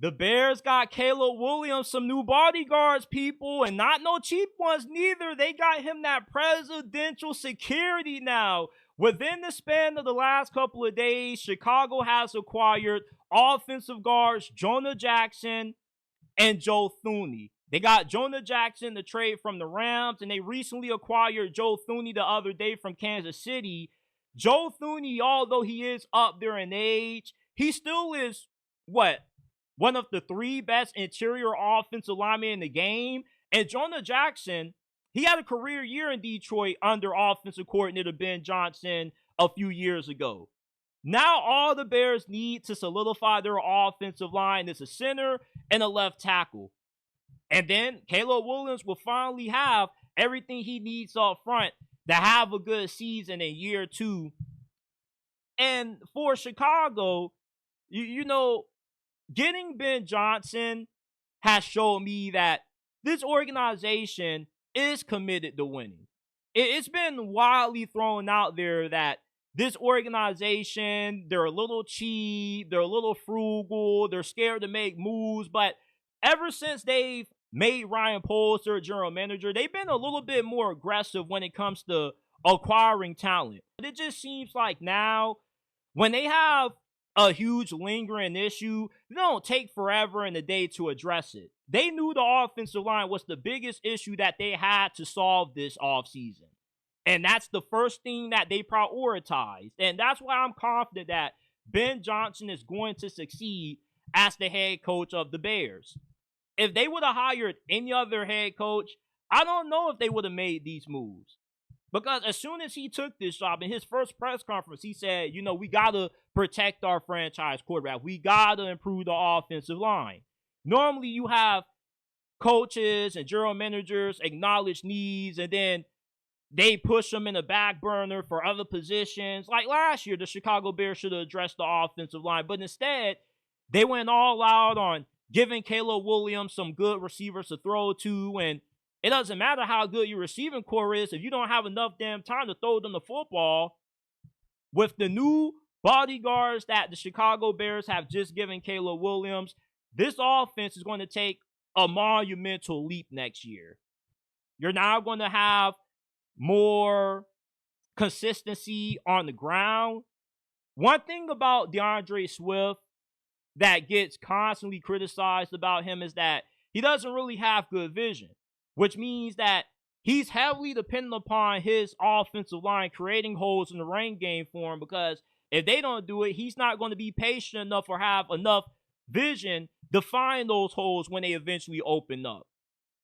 The Bears got Caleb Williams some new bodyguards, people, and not no cheap ones neither. They got him that presidential security now. Within the span of the last couple of days, Chicago has acquired offensive guards Jonah Jackson and Joe Thuney. They got Jonah Jackson, the trade from the Rams, and they recently acquired Joe Thuney the other day from Kansas City. Joe Thuney, although he is up there in age, he still is, one of the 3 best interior offensive linemen in the game. And Jonah Jackson, he had a career year in Detroit under offensive coordinator Ben Johnson a few years ago. Now all the Bears need to solidify their offensive line is a center and a left tackle. And then Caleb Williams will finally have everything he needs up front to have a good season in year 2. And for Chicago, you know, getting Ben Johnson has shown me that this organization is committed to winning. It's been widely thrown out there that this organization, they're a little cheap, they're a little frugal, they're scared to make moves, but ever since they've made Ryan Poles their general manager, they've been a little bit more aggressive when it comes to acquiring talent. It just seems like now, when they have a huge lingering issue, they don't take forever in the day to address it. They knew the offensive line was the biggest issue that they had to solve this offseason. And that's the first thing that they prioritized. And that's why I'm confident that Ben Johnson is going to succeed as the head coach of the Bears. If they would have hired any other head coach, I don't know if they would have made these moves. Because as soon as he took this job, in his first press conference, he said, you know, we got to protect our franchise quarterback. We got to improve the offensive line. Normally, you have coaches and general managers acknowledge needs, and then they push them in the back burner for other positions. Like last year, the Chicago Bears should have addressed the offensive line. But instead, they went all out on giving Caleb Williams some good receivers to throw to, and it doesn't matter how good your receiving core is if you don't have enough damn time to throw them the football. With the new bodyguards that the Chicago Bears have just given Caleb Williams, this offense is going to take a monumental leap next year. You're now going to have more consistency on the ground. One thing about DeAndre Swift that gets constantly criticized about him is that he doesn't really have good vision, which means that he's heavily dependent upon his offensive line creating holes in the rain game for him, because if they don't do it, he's not going to be patient enough or have enough vision to find those holes when they eventually open up.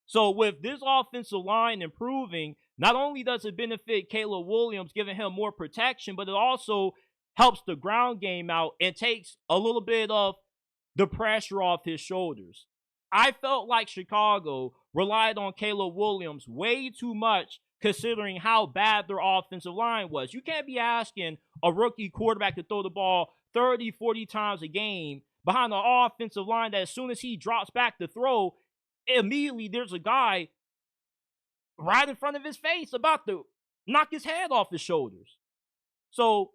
So with this offensive line improving, not only does it benefit Caleb Williams, giving him more protection, but it also helps the ground game out and takes a little bit of the pressure off his shoulders. I felt like Chicago relied on Caleb Williams way too much considering how bad their offensive line was. You can't be asking a rookie quarterback to throw the ball 30, 40 times a game behind an offensive line that as soon as he drops back to throw, immediately there's a guy right in front of his face about to knock his head off his shoulders. So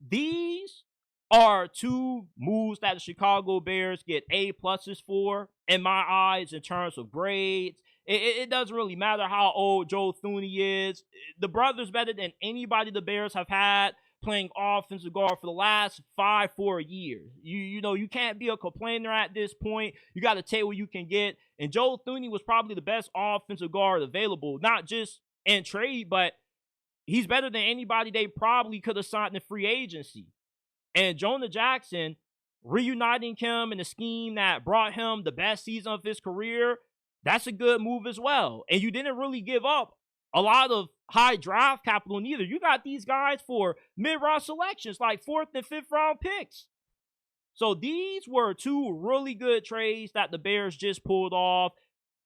these are 2 moves that the Chicago Bears get A-pluses for, in my eyes, in terms of grades. It doesn't really matter how old Joe Thuney is. The brother's better than anybody the Bears have had playing offensive guard for the last 4 years. You know, you can't be a complainer at this point. You got to take what you can get. And Joe Thuney was probably the best offensive guard available, not just in trade, but he's better than anybody they probably could have signed in free agency. And Jonah Jackson, reuniting him in a scheme that brought him the best season of his career, that's a good move as well. And you didn't really give up a lot of high draft capital neither. You got these guys for mid-round selections, like 4th and 5th round picks. So these were 2 really good trades that the Bears just pulled off.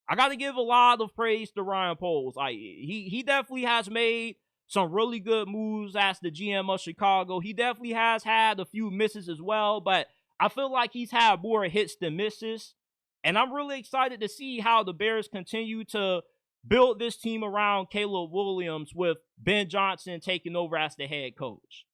I got to give a lot of praise to Ryan Poles. He definitely has made some really good moves as the GM of Chicago. He definitely has had a few misses as well, but I feel like he's had more hits than misses. And I'm really excited to see how the Bears continue to build this team around Caleb Williams with Ben Johnson taking over as the head coach.